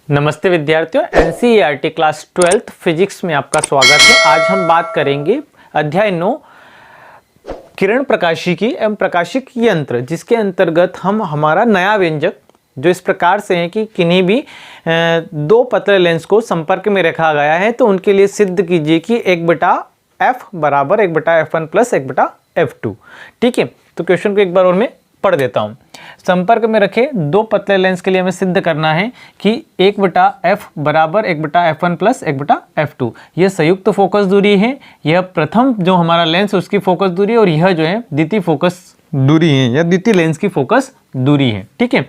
नमस्ते विद्यार्थियों, NCERT class 12th physics में आपका स्वागत है। आज हम बात करेंगे अध्याय 9 किरण प्रकाशिकी एवं प्रकाशिक यंत्र, जिसके अंतर्गत हम हमारा नया व्यंजक जो इस प्रकार से है कि किन्हीं भी दो पतले लेंस को संपर्क में रखा गया है तो उनके लिए सिद्ध कीजिए कि 1/f बराबर 1/f1 प्लस 1/f2। ठीक है, तो क्वेश्चन को एक बार और मैं पढ़ देता हूँ। संपर्क में रखे दो पतले लेंस के लिए हमें सिद्ध करना है कि 1/f बराबर 1/f1 प्लस 1/f2। यह संयुक्त फोकस दूरी है, यह प्रथम जो हमारा लेंस है उसकी फोकस दूरी, और यह जो है द्वितीय फोकस दूरी है या द्वितीय लेंस की फोकस दूरी है। ठीक है,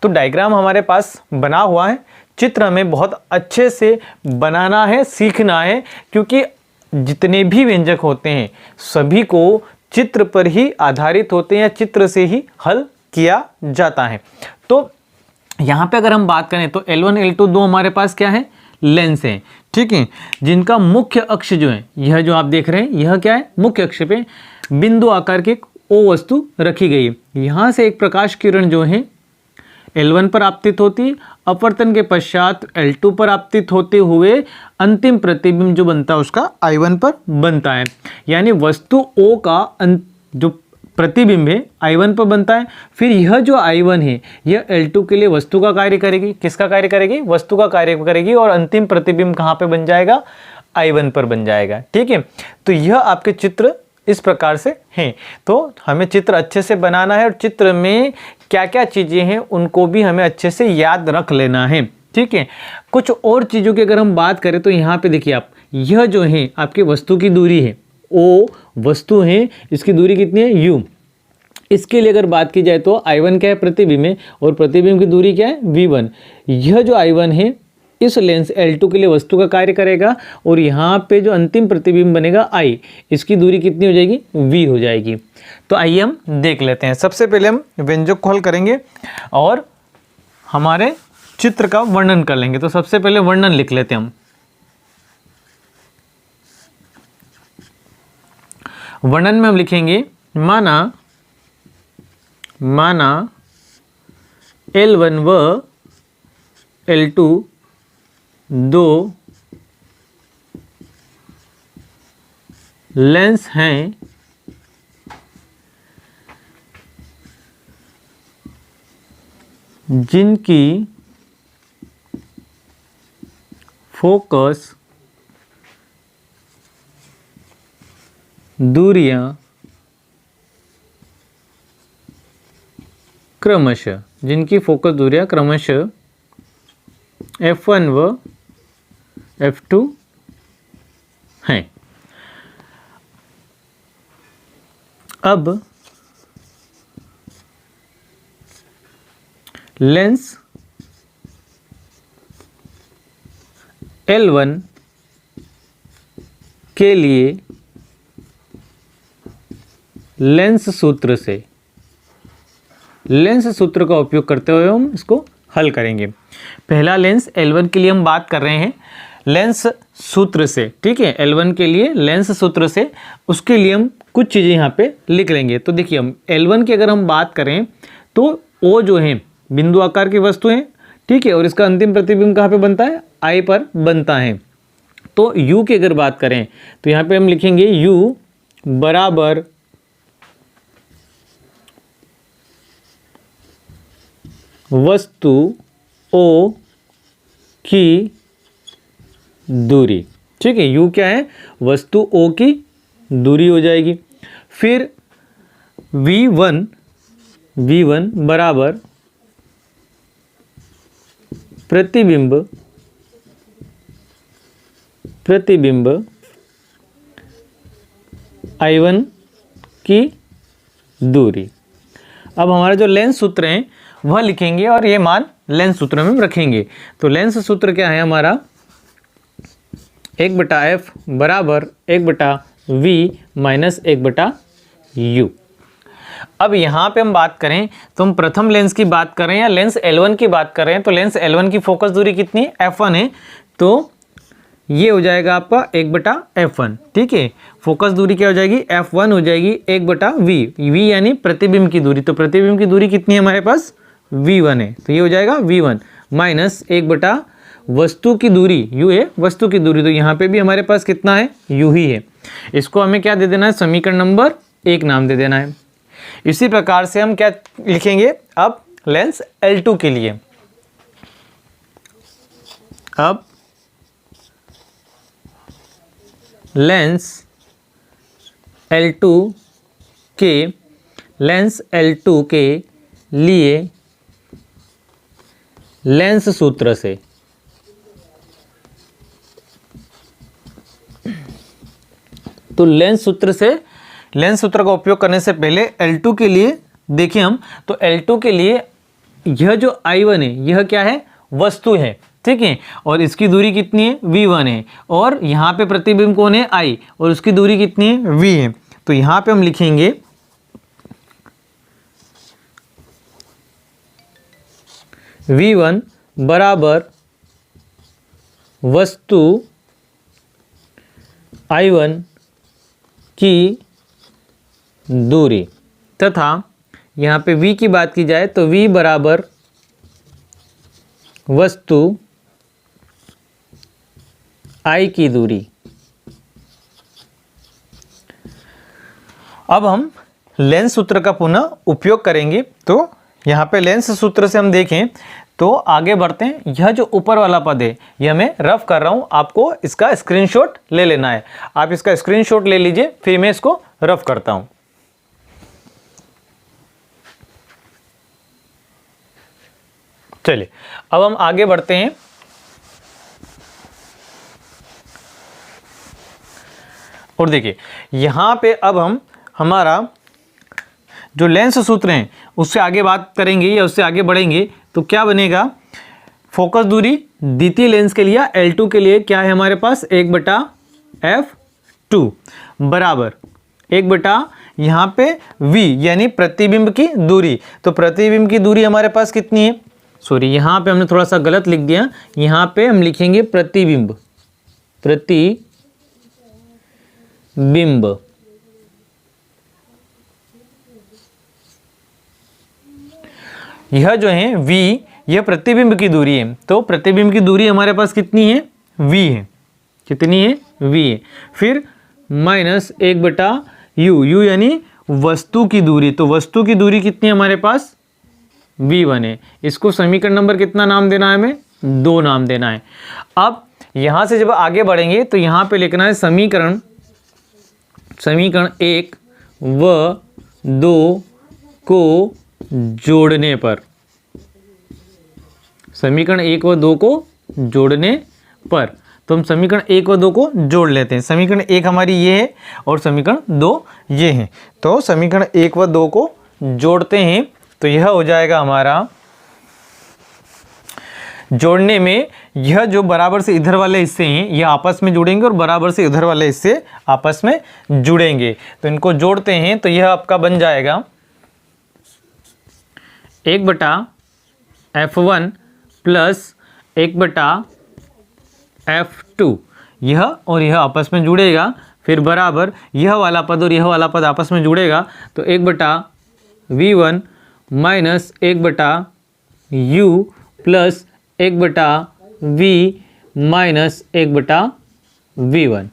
तो डायग्राम हमारे पास बना हुआ है। चित्र हमें बहुत अच्छे से बनाना है, सीखना है, क्योंकि जितने भी व्यंजक होते हैं सभी को चित्र पर ही आधारित होते हैं या चित्र से ही हल किया जाता है। तो यहाँ पे अगर हम बात करें तो L1 L2 दो हमारे पास क्या है, लेंस हैं। ठीक है, जिनका मुख्य अक्ष जो है, यह जो आप देख रहे हैं यह क्या है, मुख्य अक्ष पे बिंदु आकार की एक O वस्तु रखी गई है। यहाँ से एक प्रकाश किरण जो है L1 पर आपतित होती है, अपवर्तन के पश्चात L2 पर आपतित होते हुए अंतिम प्रतिबिंब जो बनता है उसका I1 पर बनता है। यानी वस्तु O का जो प्रतिबिंब है I1 पर बनता है। फिर यह जो I1 है यह L2 के लिए वस्तु का कार्य करेगी। किसका कार्य करेगी? वस्तु का कार्य करेगी, और अंतिम प्रतिबिंब कहाँ पे बन जाएगा? I1 पर बन जाएगा। ठीक है, तो यह आपके चित्र इस प्रकार से हैं। तो हमें चित्र अच्छे से बनाना है, और चित्र में क्या क्या चीज़ें हैं उनको भी हमें अच्छे से याद रख लेना है। ठीक है, कुछ और चीज़ों की अगर हम बात करें तो यहाँ पे देखिए आप, यह जो है आपकी वस्तु की दूरी है, O वस्तु है, इसकी दूरी कितनी है? U। इसके लिए अगर बात की जाए तो I1 क्या है? प्रतिबिंब है, और प्रतिबिंब की दूरी क्या है? V1। यह जो I1 है इस लेंस L2 के लिए वस्तु का कार्य करेगा, और यहाँ पे जो अंतिम प्रतिबिंब बनेगा I, इसकी दूरी कितनी हो जाएगी? V हो जाएगी। तो आइए हम देख लेते हैं। सबसे पहले हम व्यंजक को हल करेंगे और हमारे चित्र का वर्णन कर लेंगे। तो सबसे पहले वर्णन लिख लेते हैं हम। वर्णन में हम लिखेंगे माना L1 व L2 दो लेंस हैं जिनकी फोकस दूरियां क्रमशः F1 व F2 हैं। अब लेंस L1 के लिए लेंस सूत्र का उपयोग करते हुए हम इसको हल करेंगे। पहला लेंस L1 के लिए हम बात कर रहे हैं लेंस सूत्र से। ठीक है, L1 के लिए लेंस सूत्र से, उसके लिए हम कुछ चीज़ें यहाँ पे लिख लेंगे। तो देखिए हम L1 की अगर हम बात करें तो O जो है बिंदु आकार की वस्तु है। ठीक है, और इसका अंतिम प्रतिबिंब कहाँ पे बनता है? I पर बनता है। तो U की अगर बात करें तो यहाँ पे हम लिखेंगे U बराबर वस्तु O की दूरी। ठीक है, U क्या है? वस्तु O की दूरी हो जाएगी। फिर V1 बराबर प्रतिबिंब I1 की दूरी। अब हमारा जो लेंस सूत्र है वह लिखेंगे, और ये मान लेंस सूत्र में रखेंगे। तो लेंस सूत्र क्या है हमारा? 1/f बराबर 1/v माइनस 1/u। अब यहाँ पे हम बात करें तो हम प्रथम लेंस की बात करें या लेंस L1 की बात करें, तो लेंस L1 की फोकस दूरी कितनी है? F1 है। तो ये हो जाएगा आपका 1/f1। ठीक है, फोकस दूरी क्या हो जाएगी? F1 हो जाएगी 1/v। v यानी प्रतिबिंब की दूरी। तो प्रतिबिंब की दूरी कितनी है हमारे पास? v1 है, तो ये हो जाएगा v1 माइनस 1/f2 वस्तु की दूरी u है, वस्तु की दूरी, तो यहाँ पे भी हमारे पास कितना है, u ही है। इसको हमें क्या दे देना है, समीकरण नंबर 1 नाम दे देना है। इसी प्रकार से हम क्या लिखेंगे अब लेंस L2 के लिए। अब लेंस L2 के लिए लेंस सूत्र से तो लेंस सूत्र का उपयोग करने से पहले L2 के लिए देखें हम, तो L2 के लिए यह जो I1 है यह क्या है, वस्तु है, ठीक है, और इसकी दूरी कितनी है, V1 है, और यहाँ पे प्रतिबिंब कौन है, I, और उसकी दूरी कितनी है, V है। तो यहाँ पे हम लिखेंगे V1 बराबर वस्तु I1 की दूरी, तथा यहाँ पे V की बात की जाए तो V बराबर वस्तु I की दूरी। अब हम लेंस सूत्र का पुनः उपयोग करेंगे। तो यहाँ पे लेंस सूत्र से हम देखें तो आगे बढ़ते हैं। यह जो ऊपर वाला पद है यह मैं रफ कर रहा हूँ, आपको इसका स्क्रीनशॉट ले लेना है। आप इसका स्क्रीनशॉट ले लीजिए, फिर मैं इसको रफ करता हूँ। चलिए अब हम आगे बढ़ते हैं। और देखिए यहाँ पे अब हम हमारा जो लेंस सूत्र हैं उससे आगे बात करेंगे या उससे आगे बढ़ेंगे तो क्या बनेगा, फोकस दूरी द्वितीय लेंस के लिए L2 के लिए क्या है हमारे पास, 1/f2 बराबर 1 यहाँ पे v यानी प्रतिबिंब की दूरी। तो प्रतिबिंब की दूरी हमारे पास कितनी है, सॉरी यहाँ पे हमने थोड़ा सा गलत लिख दिया, यहाँ पे हम लिखेंगे प्रतिबिंब, यह जो है v यह प्रतिबिंब की दूरी है। तो प्रतिबिंब की दूरी हमारे पास कितनी है, v है, कितनी है, v है। फिर -1/u, u यानी वस्तु की दूरी, तो वस्तु की दूरी कितनी है हमारे पास, v1 है। इसको समीकरण नंबर कितना नाम देना है, हमें 2 नाम देना है। अब यहाँ से जब आगे बढ़ेंगे तो यहाँ पे लिखना है समीकरण 1 व 2 को जोड़ने पर, समीकरण 1 व 2 को जोड़ने पर। तो हम समीकरण 1 व 2 को जोड़ लेते हैं। समीकरण 1 हमारी ये है और समीकरण 2 ये है। तो समीकरण 1 व 2 को जोड़ते हैं तो यह हो जाएगा हमारा, जोड़ने में यह जो बराबर से इधर वाले हिस्से हैं यह आपस में जुड़ेंगे और बराबर से इधर वाले हिस्से आपस में जुड़ेंगे। तो इनको जोड़ते हैं तो यह आपका बन जाएगा 1/f1 प्लस 1/f2, यह और यह आपस में जुड़ेगा, फिर बराबर यह वाला पद और यह वाला पद आपस में जुड़ेगा तो 1/v1 minus 1/u plus 1/v minus 1/v1।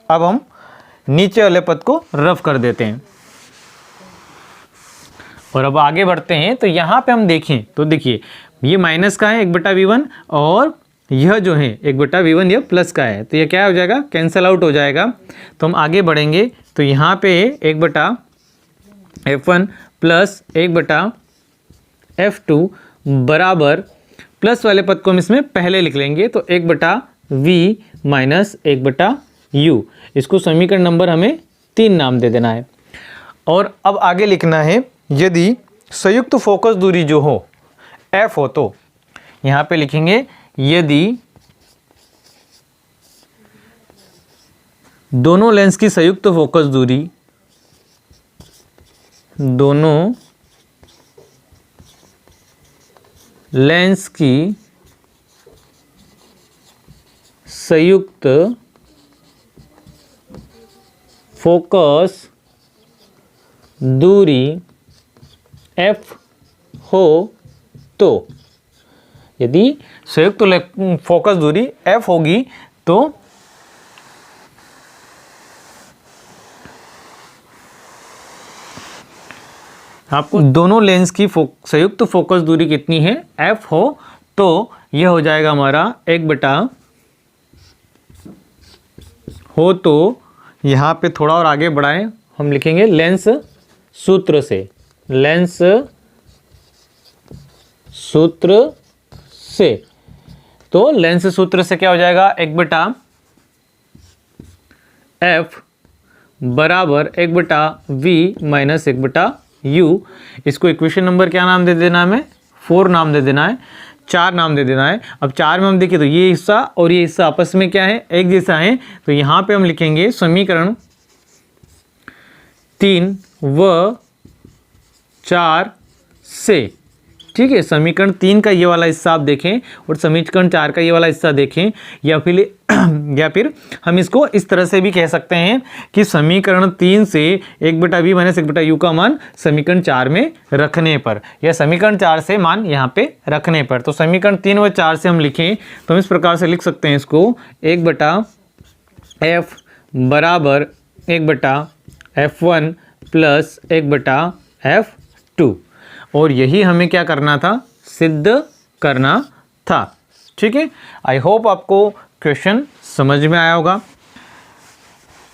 अब हम नीचे वाले पद को रफ कर देते हैं और अब आगे बढ़ते हैं। तो यहाँ पे हम देखें तो देखिए ये माइनस का है 1/v1 और यह जो है 1/v1 यह प्लस का है, तो यह क्या हो जाएगा, कैंसल आउट हो जाएगा। तो हम आगे बढ़ेंगे तो यहाँ पे 1/f1 प्लस 1/f2 बराबर, प्लस वाले पद को हम इसमें पहले लिख लेंगे तो 1/v माइनस 1/u। इसको समीकरण नंबर हमें 3 नाम दे देना है। और अब आगे लिखना है, यदि संयुक्त फोकस दूरी जो हो f हो तो यहाँ पे लिखेंगे यदि दोनों लेंस की संयुक्त फोकस दूरी, दोनों लेंस की संयुक्त फोकस दूरी f हो तो यदि संयुक्त फोकस दूरी f होगी तो आपको दोनों लेंस की संयुक्त फोकस दूरी कितनी है, f हो, तो यह हो जाएगा हमारा 1/, हो तो यहाँ पे थोड़ा और आगे बढ़ाएं, हम लिखेंगे लेंस सूत्र से, लेंस सूत्र से। तो लेंस सूत्र से क्या हो जाएगा, 1/f बराबर 1/v माइनस 1/u। इसको इक्वेशन नंबर क्या नाम दे देना है, हमें 4 नाम दे देना है, 4 नाम दे देना है। अब 4 में हम देखिए तो ये हिस्सा और ये हिस्सा आपस में क्या है, एक जैसा है। तो यहाँ पे हम लिखेंगे समीकरण 3 व 4 से, ठीक है। समीकरण 3 का ये वाला हिस्सा आप देखें और समीकरण 4 का ये वाला हिस्सा देखें, या फिर हम इसको इस तरह से भी कह सकते हैं कि समीकरण 3 से 1/v माइनस 1/u का मान समीकरण 4 में रखने पर, या समीकरण 4 से मान यहाँ पे रखने पर। तो समीकरण 3 व 4 से हम लिखें तो हम इस प्रकार से लिख सकते हैं इसको, 1/f बराबर 1/f1 प्लस 1/f2। और यही हमें क्या करना था, सिद्ध करना था, ठीक है। आई होप आपको क्वेश्चन समझ में आया होगा।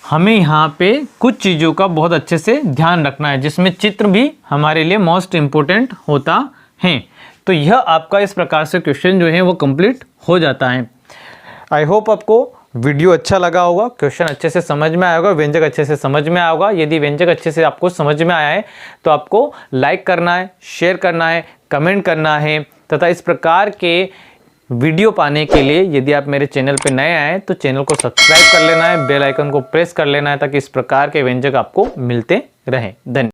हमें यहाँ पे कुछ चीज़ों का बहुत अच्छे से ध्यान रखना है, जिसमें चित्र भी हमारे लिए मोस्ट इम्पोर्टेंट होता है। तो यह आपका इस प्रकार से क्वेश्चन जो है वो कंप्लीट हो जाता है। आई होप आपको वीडियो अच्छा लगा होगा, क्वेश्चन अच्छे से समझ में आया होगा, व्यंजक अच्छे से समझ में आया होगा। यदि व्यंजक अच्छे से आपको समझ में आया है तो आपको लाइक करना है, शेयर करना है, कमेंट करना है, तथा इस प्रकार के वीडियो पाने के लिए यदि आप मेरे चैनल पर नए आए तो चैनल को सब्सक्राइब कर लेना है, बेल आइकन को प्रेस कर लेना है, ताकि इस प्रकार के व्यंजक आपको मिलते रहें। धन्यवाद।